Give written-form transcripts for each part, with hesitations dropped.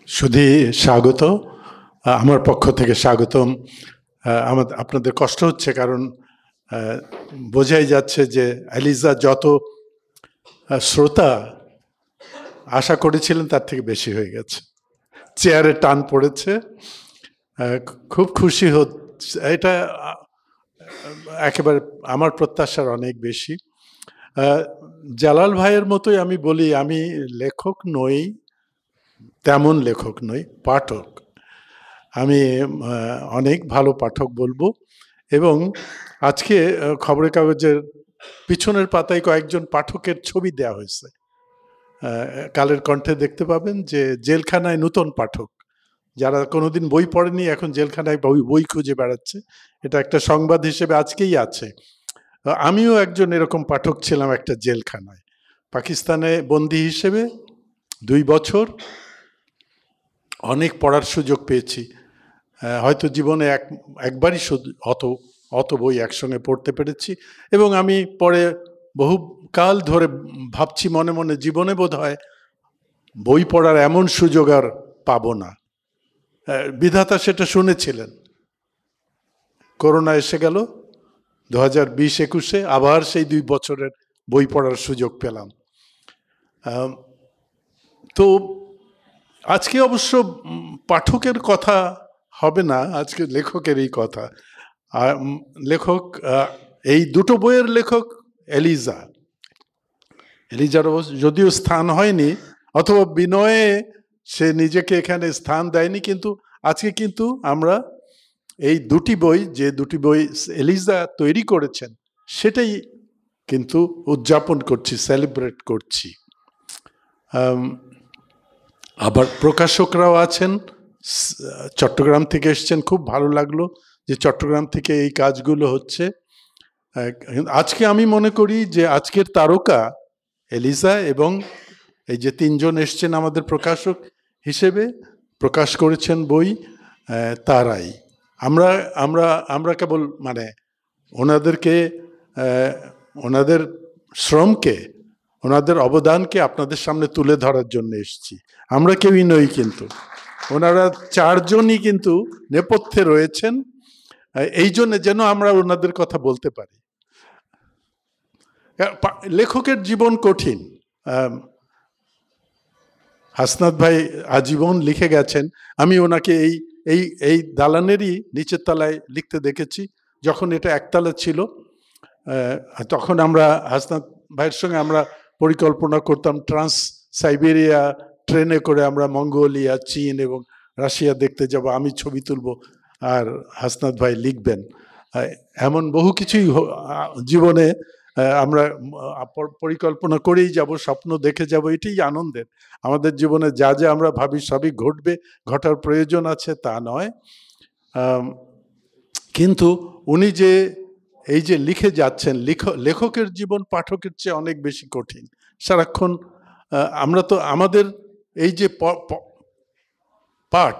সুধী স্বাগত। আমার পক্ষ থেকে স্বাগতম। আপনাদের কষ্ট হচ্ছে কারণ বোঝাই যাচ্ছে যে এলিজা যত শ্রোতা আশা করেছিলেন তার থেকে বেশি হয়ে গেছে, চেয়ারে টান পড়েছে। খুব খুশি হচ্ছে, এটা একেবারে আমার প্রত্যাশার অনেক বেশি। জালাল ভাইয়ের মতোই আমি বলি, আমি লেখক নই, তেমন লেখক নই, পাঠক। আমি অনেক ভালো পাঠক বলবো। এবং আজকে খবরের কাগজের পিছনের পাতায় কয়েকজন পাঠকের ছবি দেওয়া হয়েছে। কালের কণ্ঠে দেখতে পাবেন যে জেলখানায় নতুন পাঠক, যারা কোনোদিন বই পড়েনি এখন জেলখানায় বই খুঁজে বেড়াচ্ছে। এটা একটা সংবাদ হিসেবে আজকেই আছে। আমিও একজন এরকম পাঠক ছিলাম একটা জেলখানায়, পাকিস্তানে বন্দী হিসেবে 2 বছর। অনেক পড়ার সুযোগ পেয়েছি, হয়তো জীবনে একবারই অত বই একসঙ্গে পড়তে পেরেছি। এবং আমি পরে বহু কাল ধরে ভাবছি মনে মনে, জীবনে বোধহয় বই পড়ার এমন সুযোগ আর পাবো না। বিধাতা সেটা শুনেছিলেন। করোনা এসে গেল 2020-21-এ, আবার সেই 2 বছরের বই পড়ার সুযোগ পেলাম। তো আজকে অবশ্য পাঠকের কথা হবে না, আজকে লেখকেরই কথা। লেখক, এই দুটো বইয়ের লেখক এলিজা। এলিজার যদিও স্থান হয়নি, অথবা বিনয়ে সে নিজেকে এখানে স্থান দেয়নি, কিন্তু আজকে কিন্তু আমরা এই দুটি বই, যে দুটি বই এলিজা তৈরি করেছেন, সেটাই কিন্তু উদযাপন করছি, সেলিব্রেট করছি। আবার প্রকাশকরাও আছেন, চট্টগ্রাম থেকে এসছেন। খুব ভালো লাগলো যে চট্টগ্রাম থেকে এই কাজগুলো হচ্ছে। আজকে আমি মনে করি যে আজকের তারকা এলিজা এবং এই যে 3 জন এসছেন আমাদের প্রকাশক হিসেবে, প্রকাশ করেছেন বই, তারাই। আমরা আমরা আমরা কেবল মানে ওনাদেরকে, ওনাদের শ্রমকে, ওনাদের অবদানকে আপনাদের সামনে তুলে ধরার জন্য এসেছি। আমরা কেউই নই, কিন্তু ওনারা 4 জনই কিন্তু নেপথ্যে রয়েছেন, এই জন্য যেন আমরা ওনাদের কথা বলতে পারি। লেখকের জীবন কঠিন। হাসনাত ভাই আজীবন লিখে গেছেন। আমি ওনাকে এই দালানেরই নিচের তলায় লিখতে দেখেছি। যখন এটা একতলা ছিল, তখন আমরা হাসনাত ভাইয়ের সঙ্গে আমরা পরিকল্পনা করতাম ট্রান্স সাইবেরিয়া ট্রেনে করে আমরা মঙ্গোলিয়া, চীন এবং রাশিয়া দেখতে যাব। আমি ছবি তুলব আর হাসনাত ভাই লিখবেন। এমন বহু কিছুই জীবনে আমরা পরিকল্পনা করেই যাব, স্বপ্ন দেখে যাব। এটাই আনন্দের। আমাদের জীবনে যা যা আমরা ভাবি সবই ঘটবে, ঘটার প্রয়োজন আছে তা নয়। কিন্তু উনি যে এই যে লিখে যাচ্ছেন, লেখকের জীবন পাঠকের চেয়ে অনেক বেশি কঠিন। সারাক্ষণ আমরা তো আমাদের এই যে পাঠ,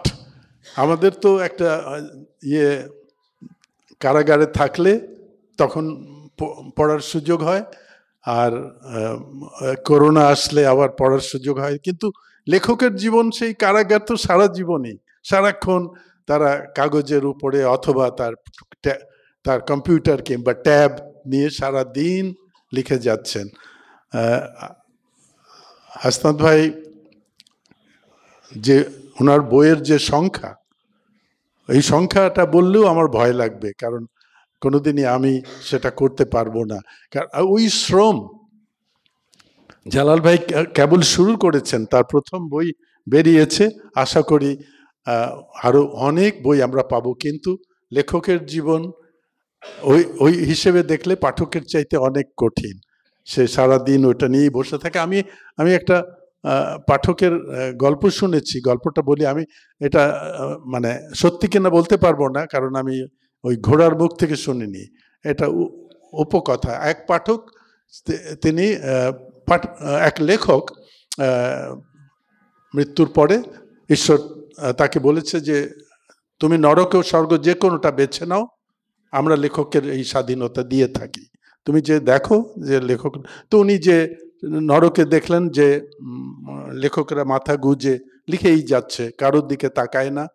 আমাদের তো একটা কারাগারে থাকলে তখন পড়ার সুযোগ হয়, আর করোনা আসলে আবার পড়ার সুযোগ হয়। কিন্তু লেখকের জীবন সেই কারাগার তো সারা জীবনই, সারাক্ষণ তারা কাগজের উপরে অথবা তার কম্পিউটার কিংবা ট্যাব নিয়ে সারা দিন লিখে যাচ্ছেন। হাসনাত ভাই যে ওনার বইয়ের যে সংখ্যা, এই সংখ্যাটা বললেও আমার ভয় লাগবে, কারণ কোনোদিনই আমি সেটা করতে পারবো না। কারণ ওই শ্রম, জালাল ভাই কেবল শুরু করেছেন, তার প্রথম বই বেরিয়েছে। আশা করি আরো অনেক বই আমরা পাবো। কিন্তু লেখকের জীবন ওই হিসেবে দেখলে পাঠকের চাইতে অনেক কঠিন। সে সারাদিন ওইটা নিয়েই বসে থাকে। আমি একটা পাঠকের গল্প শুনেছি, গল্পটা বলি। আমি এটা মানে সত্যি কিনা বলতে পারবো না, কারণ আমি ওই ঘোড়ার মুখ থেকে শুনিনি, এটা উপকথা। এক পাঠক, তিনি এক লেখক মৃত্যুর পরে ঈশ্বর তাকে বলেছে যে তুমি নরক ও স্বর্গ যে কোনোটা বেছে নাও, আমরা লেখকের এই স্বাধীনতা দিয়ে থাকি, তুমি যে দেখো যে লেখক। তো উনি যে নরকে দেখলেন যে লেখকরা মাথা গুজে লিখেই যাচ্ছে, কারোর দিকে তাকায় না।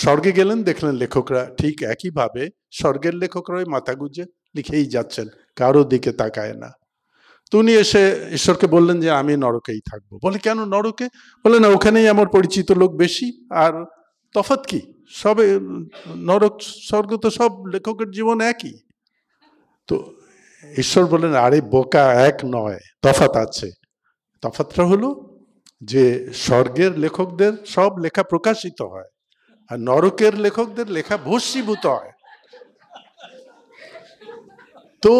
স্বর্গে গেলেন, দেখলেন লেখকরা ঠিক একইভাবে, স্বর্গের লেখকরাই মাথা গুজে লিখেই যাচ্ছেন, কারোর দিকে তাকায় না। তো উনি এসে ঈশ্বরকে বললেন যে আমি নরকেই থাকবো। বলে কেন নরকে? বলে না, ওখানেই আমার পরিচিত লোক বেশি, আর তফাৎ কি, সবে নরক স্বর্গ তো সব লেখকের জীবন একই। তো ঈশ্বর বললেন আরে বোকা, এক নয়, তফাৎ আছে। তফাৎটা হলো যে স্বর্গের লেখকদের সব লেখা প্রকাশিত হয়, আর নরকের লেখকদের লেখা ভস্মীভূত হয়। তো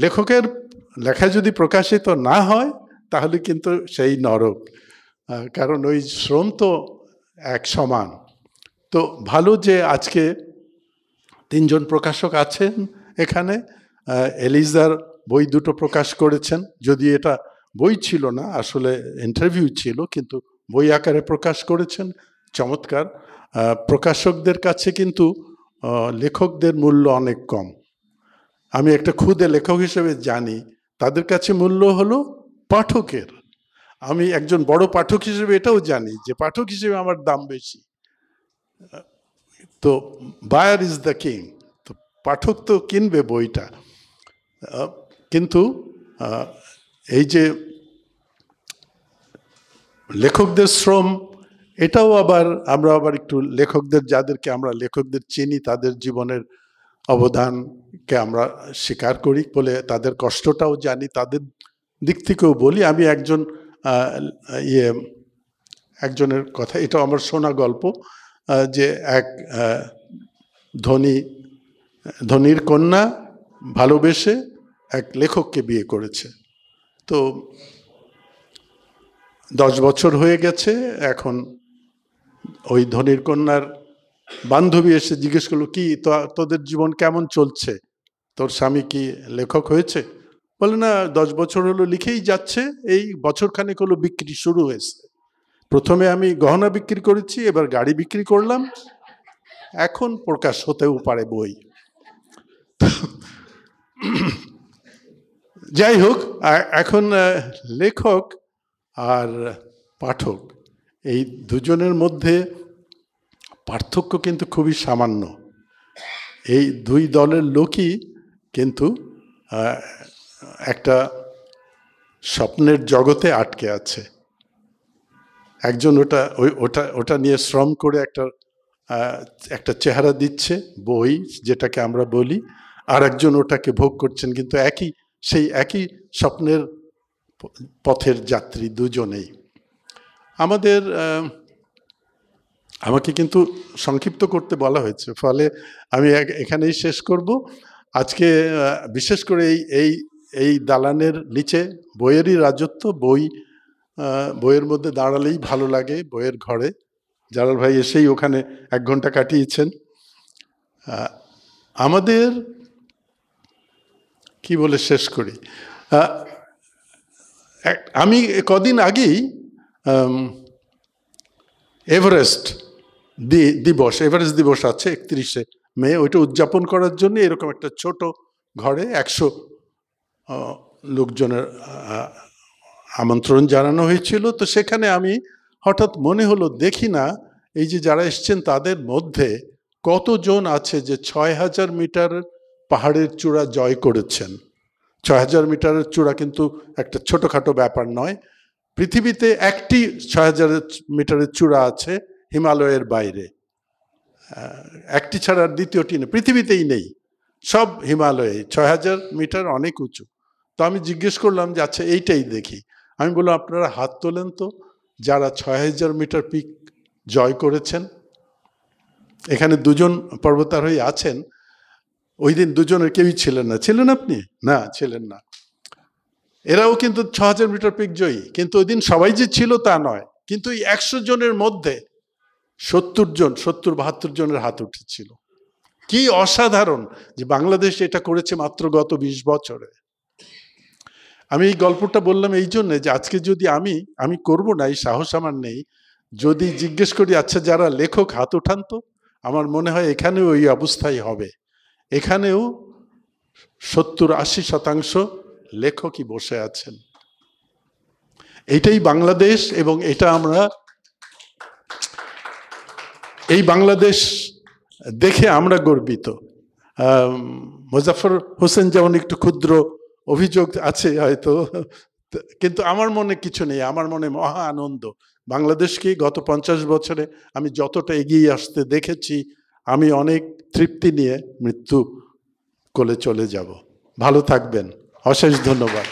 লেখকের লেখা যদি প্রকাশিত না হয় তাহলে কিন্তু সেই নরক, কারণ ওই শ্রম তো এক সমান। তো ভালো যে আজকে তিনজন প্রকাশক আছেন এখানে। এলিজার বই দুটো প্রকাশ করেছেন, যদি এটা বই ছিল না, আসলে ইন্টারভিউ ছিল, কিন্তু বই আকারে প্রকাশ করেছেন। চমৎকার। প্রকাশকদের কাছে কিন্তু লেখকদের মূল্য অনেক কম। আমি একটা ক্ষুদে লেখক হিসেবে জানি তাদের কাছে মূল্য হলো পাঠকের। আমি একজন বড় পাঠক হিসেবে এটাও জানি যে পাঠক হিসেবে আমার দাম বেশি। তো বায়ার ইজ দ্য কিং, তো পাঠক তো কিনবে বইটা। কিন্তু এই যে লেখকদের শ্রম, এটাও আবার আমরা আবার একটু লেখকদের, যাদেরকে আমরা লেখকদের চিনি, তাদের জীবনের অবদানকে আমরা স্বীকার করি বলে তাদের কষ্টটাও জানি, তাদের দিক থেকেও বলি। আমি একজনের কথা, এটা আমার শোনা গল্প, যে এক ধনীর কন্যা ভালোবেসে এক লেখককে বিয়ে করেছে। তো 10 বছর হয়ে গেছে। এখন ওই ধনীর কন্যার বান্ধবী এসে জিজ্ঞেস করলো, কি তোদের জীবন কেমন চলছে, তোর স্বামী কি লেখক হয়েছে? বলে না, 10 বছর হলো লিখেই যাচ্ছে, এই বছরখানেক হলো বিক্রি শুরু হয়েছে। প্রথমে আমি গহনা বিক্রি করেছি, এবার গাড়ি বিক্রি করলাম, এখন প্রকাশ হতেও পারে বই। যাই হোক, এখন লেখক আর পাঠক এই দুজনের মধ্যে পার্থক্য কিন্তু খুবই সামান্য। এই দুই দলের লোকই কিন্তু একটা স্বপ্নের জগতে আটকে আছে। একজন ওটা নিয়ে শ্রম করে একটা চেহারা দিচ্ছে, বই যেটাকে আমরা বলি, আর একজন ওটাকে ভোগ করছেন, কিন্তু সেই একই স্বপ্নের পথের যাত্রী দুজনেই। আমাকে কিন্তু সংক্ষিপ্ত করতে বলা হয়েছে, ফলে আমি এখানেই শেষ করব। আজকে বিশেষ করে এই দালানের নিচে বইয়েরই রাজত্ব। বইয়ের মধ্যে দাঁড়ালেই ভালো লাগে, বইয়ের ঘরে। জালাল ভাই এসেই ওখানে 1 ঘন্টা কাটিয়েছেন। আমাদের কি বলে শেষ করি, আমি কদিন আগেই এভারেস্ট দিবস আছে 31শে মে, ওইটা উদযাপন করার জন্য এরকম একটা ছোট ঘরে 100 লোকজনের আমন্ত্রণ জানানো হয়েছিল। তো সেখানে আমি হঠাৎ মনে হলো, দেখি না এই যে যারা এসছেন তাদের মধ্যে কতজন আছে যে 6000 মিটার পাহাড়ের চূড়া জয় করেছেন। 6000 মিটারের চূড়া কিন্তু একটা ছোটখাটো ব্যাপার নয়। পৃথিবীতে একটি 6000 মিটারের চূড়া আছে হিমালয়ের বাইরে, একটি ছাড়া দ্বিতীয়টি নেই, পৃথিবীতেই নেই, সব হিমালয়ে। 6000 মিটার অনেক উঁচু। তো আমি জিজ্ঞেস করলাম যে আচ্ছা এইটাই দেখি। আমি বললাম আপনারা হাত তোলেন তো যারা 6000 মিটার পিক জয় করেছেন। এখানে 2জন পর্বতারোহী আছেন, ওই দিন 2জনের কেউই ছিলেন না। ছিলেন আপনি? না, ছিলেন না। এরাও কিন্তু 6000 মিটার পিক জয়ী, কিন্তু ওই দিন সবাই যে ছিল তা নয়। কিন্তু এই 100 জনের মধ্যে 70-72 জনের হাত উঠেছিল। কি অসাধারণ যে বাংলাদেশ এটা করেছে মাত্র গত 20 বছরে। আমি এই গল্পটা বললাম এই জন্য যে আজকে যদি আমি করব না, এই সাহস আমার নেই। যদি জিজ্ঞেস করি আচ্ছা যারা লেখক হাত উঠান তো, আমার মনে হয় এখানেও ওই অবস্থাই হবে। এখানেও 70-80% লেখকই বসে আছেন। এটাই বাংলাদেশ, এবং এটা আমরা এই বাংলাদেশ দেখে আমরা গর্বিত। মোজাফফর হোসেন যেমন একটু ক্ষুদ্র অভিযোগ আছে হয়তো, কিন্তু আমার মনে কিছু নেই। আমার মনে মহা আনন্দ। বাংলাদেশকে গত 50 বছরে আমি যতটা এগিয়ে আসতে দেখেছি, আমি অনেক তৃপ্তি নিয়ে মৃত্যু কোলে চলে যাব। ভালো থাকবেন, অশেষ ধন্যবাদ।